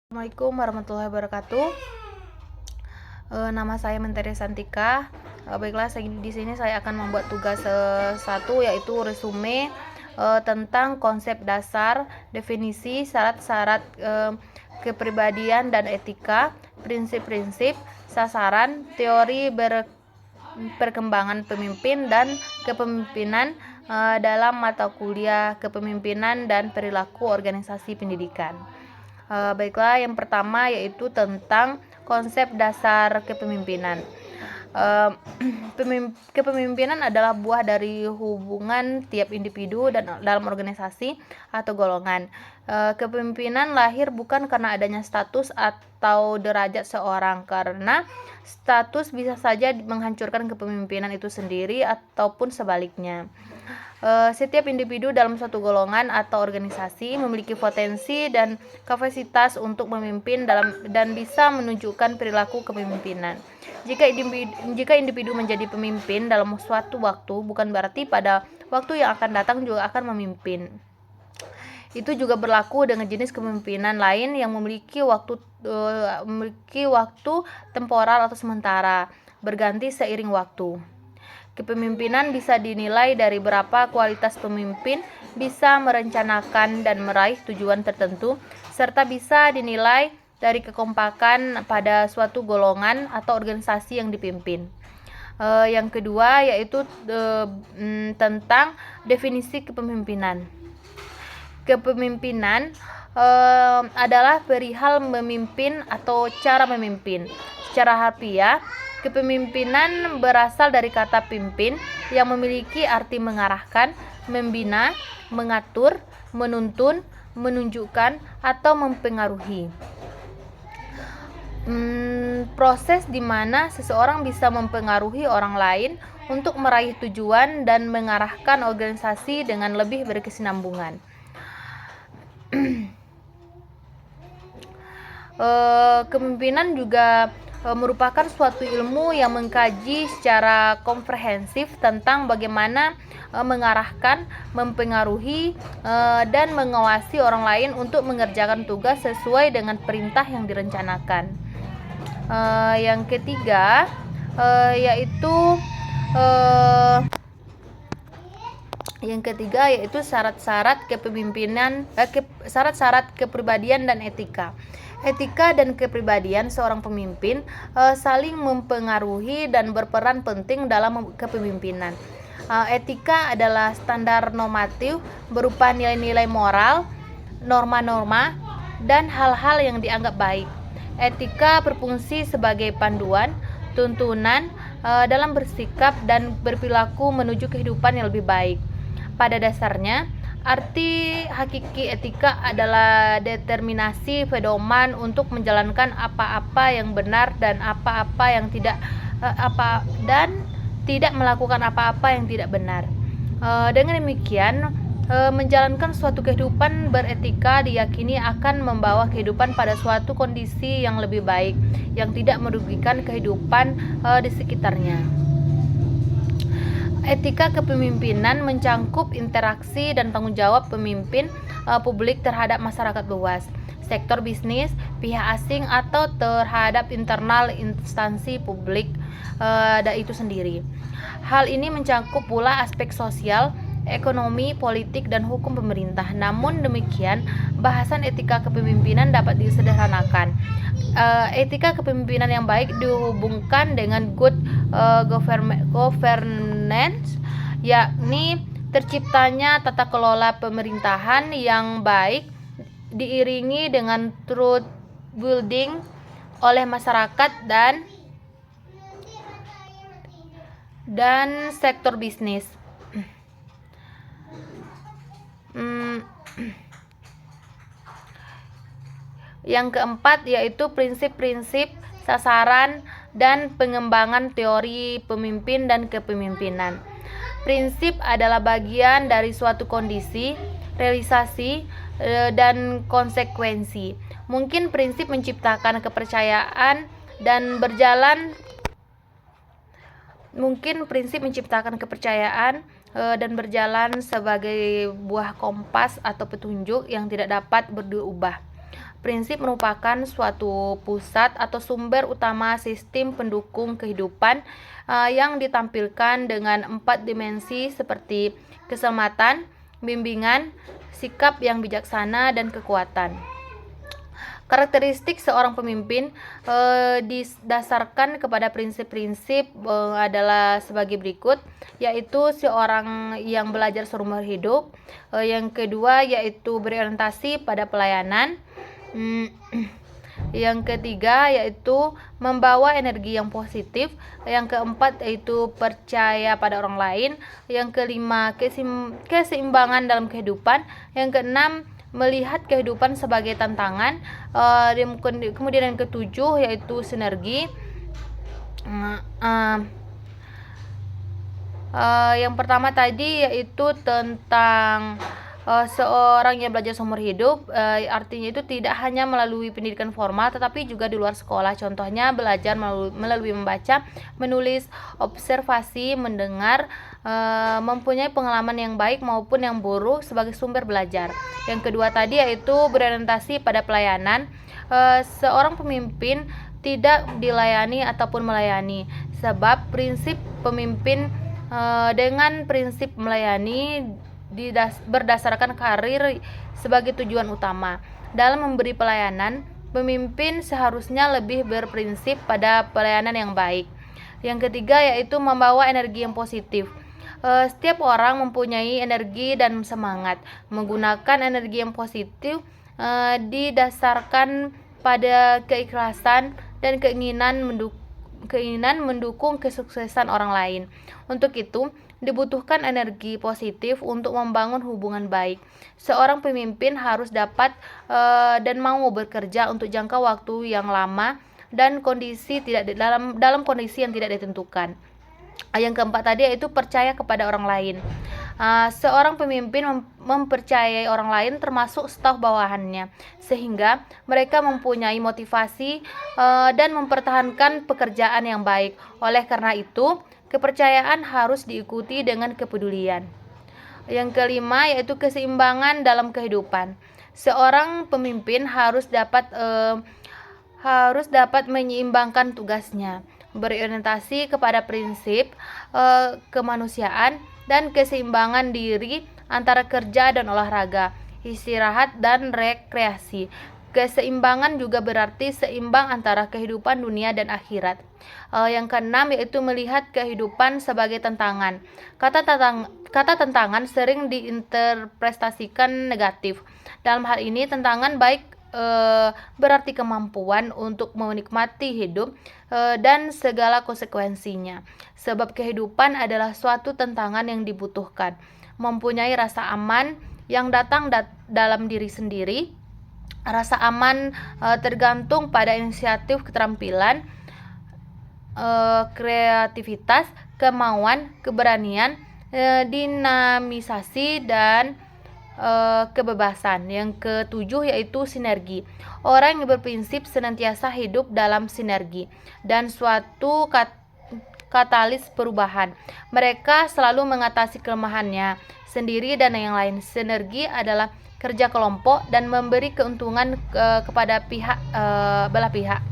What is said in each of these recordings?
Assalamualaikum warahmatullahi wabarakatuh. Nama saya Menteri Santika. Baiklah, di sini saya akan membuat tugas satu, yaitu resume tentang konsep dasar, definisi, syarat-syarat kepribadian dan etika, prinsip-prinsip, sasaran, teori perkembangan pemimpin dan kepemimpinan dalam mata kuliah kepemimpinan dan perilaku organisasi pendidikan. Baiklah, yang pertama yaitu tentang konsep dasar kepemimpinan. Kepemimpinan adalah buah dari hubungan tiap individu dan dalam organisasi atau golongan. Kepemimpinan lahir bukan karena adanya status atau derajat seorang, karena status bisa saja menghancurkan kepemimpinan itu sendiri ataupun sebaliknya. Setiap individu dalam suatu golongan atau organisasi memiliki potensi dan kapasitas untuk memimpin dan bisa menunjukkan perilaku kepemimpinan. Jika individu menjadi pemimpin dalam suatu waktu, bukan berarti pada waktu yang akan datang juga akan memimpin. Itu juga berlaku dengan jenis kepemimpinan lain yang memiliki waktu temporal atau sementara, berganti seiring waktu. Kepemimpinan bisa dinilai dari berapa kualitas pemimpin bisa merencanakan dan meraih tujuan tertentu, serta bisa dinilai dari kekompakan pada suatu golongan atau organisasi yang dipimpin. Yang kedua yaitu tentang definisi kepemimpinan. Kepemimpinan adalah perihal memimpin atau cara memimpin. Secara harfiah, kepemimpinan berasal dari kata pimpin yang memiliki arti mengarahkan, membina, mengatur, menuntun, menunjukkan, atau mempengaruhi. Proses di mana seseorang bisa mempengaruhi orang lain untuk meraih tujuan dan mengarahkan organisasi dengan lebih berkesinambungan. Kepemimpinan juga merupakan suatu ilmu yang mengkaji secara komprehensif tentang bagaimana mengarahkan, mempengaruhi, dan mengawasi orang lain untuk mengerjakan tugas sesuai dengan perintah yang direncanakan. Yang ketiga yaitu syarat-syarat kepemimpinan, syarat-syarat kepribadian dan etika. Etika dan kepribadian seorang pemimpin saling mempengaruhi dan berperan penting dalam kepemimpinan. Etika adalah standar normatif berupa nilai-nilai moral, norma-norma, dan hal-hal yang dianggap baik. Etika berfungsi sebagai panduan, tuntunan dalam bersikap dan berperilaku menuju kehidupan yang lebih baik. Pada dasarnya, arti hakiki etika adalah determinasi pedoman untuk menjalankan apa-apa yang benar dan tidak melakukan apa-apa yang tidak benar. Dengan demikian, menjalankan suatu kehidupan beretika diyakini akan membawa kehidupan pada suatu kondisi yang lebih baik, yang tidak merugikan kehidupan di sekitarnya. Etika kepemimpinan mencangkup interaksi dan tanggung jawab pemimpin publik terhadap masyarakat luas, sektor bisnis, pihak asing, atau terhadap internal instansi publik itu sendiri. Hal ini mencangkup pula aspek sosial, ekonomi, politik, dan hukum pemerintah. Namun demikian, bahasan etika kepemimpinan dapat disederhanakan. Etika kepemimpinan yang baik dihubungkan dengan good governance, yakni terciptanya tata kelola pemerintahan yang baik diiringi dengan truth building oleh masyarakat dan sektor bisnis. Yang keempat yaitu prinsip-prinsip, sasaran, dan pengembangan teori pemimpin dan kepemimpinan. Prinsip adalah bagian dari suatu kondisi, realisasi, dan konsekuensi. Mungkin prinsip menciptakan kepercayaan dan berjalan sebagai buah kompas atau petunjuk yang tidak dapat berubah. Prinsip merupakan suatu pusat atau sumber utama sistem pendukung kehidupan yang ditampilkan dengan 4 dimensi seperti keselamatan, bimbingan, sikap yang bijaksana, dan kekuatan. Karakteristik seorang pemimpin didasarkan kepada prinsip-prinsip adalah sebagai berikut, yaitu seorang yang belajar seumur hidup. Yang kedua yaitu berorientasi pada pelayanan. Yang ketiga yaitu membawa energi yang positif. Yang keempat yaitu percaya pada orang lain. Yang kelima keseimbangan dalam kehidupan. Yang keenam melihat kehidupan sebagai tantangan. Kemudian yang ketujuh yaitu sinergi. Yang pertama tadi yaitu tentang seorang yang belajar seumur hidup, artinya itu tidak hanya melalui pendidikan formal tetapi juga di luar sekolah. Contohnya belajar melalui membaca, menulis, observasi, mendengar, mempunyai pengalaman yang baik maupun yang buruk sebagai sumber belajar. Yang kedua tadi yaitu berorientasi pada pelayanan. Seorang pemimpin tidak dilayani ataupun melayani, sebab prinsip pemimpin dengan prinsip melayani berdasarkan karir sebagai tujuan utama. Dalam memberi pelayanan, pemimpin seharusnya lebih berprinsip pada pelayanan yang baik. Yang ketiga yaitu membawa energi yang positif. Setiap orang mempunyai energi dan semangat. Menggunakan energi yang positif didasarkan pada keikhlasan dan keinginan mendukung kesuksesan orang lain. Untuk itu, dibutuhkan energi positif untuk membangun hubungan baik. Seorang pemimpin harus dapat dan mau bekerja untuk jangka waktu yang lama dan dalam kondisi yang tidak ditentukan. Yang keempat tadi yaitu percaya kepada orang lain. Seorang pemimpin mempercayai orang lain termasuk staf bawahannya, sehingga mereka mempunyai motivasi dan mempertahankan pekerjaan yang baik. Oleh karena itu, kepercayaan harus diikuti dengan kepedulian. Yang kelima yaitu keseimbangan dalam kehidupan. Seorang pemimpin harus dapat menyeimbangkan tugasnya, berorientasi kepada prinsip kemanusiaan dan keseimbangan diri antara kerja dan olahraga, istirahat dan rekreasi. Keseimbangan juga berarti seimbang antara kehidupan dunia dan akhirat. Yang keenam yaitu melihat kehidupan sebagai tantangan. Kata tantangan sering diinterpretasikan negatif. Dalam hal ini tantangan baik berarti kemampuan untuk menikmati hidup dan segala konsekuensinya. Sebab kehidupan adalah suatu tantangan yang dibutuhkan. Mempunyai rasa aman yang datang dalam diri sendiri. Rasa aman tergantung pada inisiatif, keterampilan, kreativitas, kemauan, keberanian, dinamisasi, dan kebebasan. Yang ketujuh yaitu sinergi. Orang yang berprinsip senantiasa hidup dalam sinergi dan suatu katalis perubahan. Mereka selalu mengatasi kelemahannya sendiri dan yang lain. Sinergi adalah kerja kelompok dan memberi keuntungan kepada belah pihak.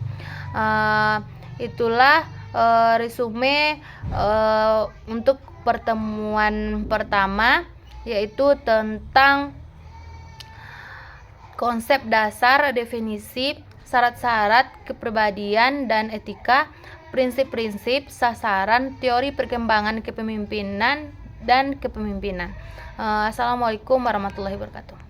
Itulah resume untuk pertemuan pertama, yaitu tentang konsep dasar, definisi, syarat-syarat kepribadian dan etika, prinsip-prinsip, sasaran, teori perkembangan kepemimpinan dan kepemimpinan. Assalamualaikum warahmatullahi wabarakatuh.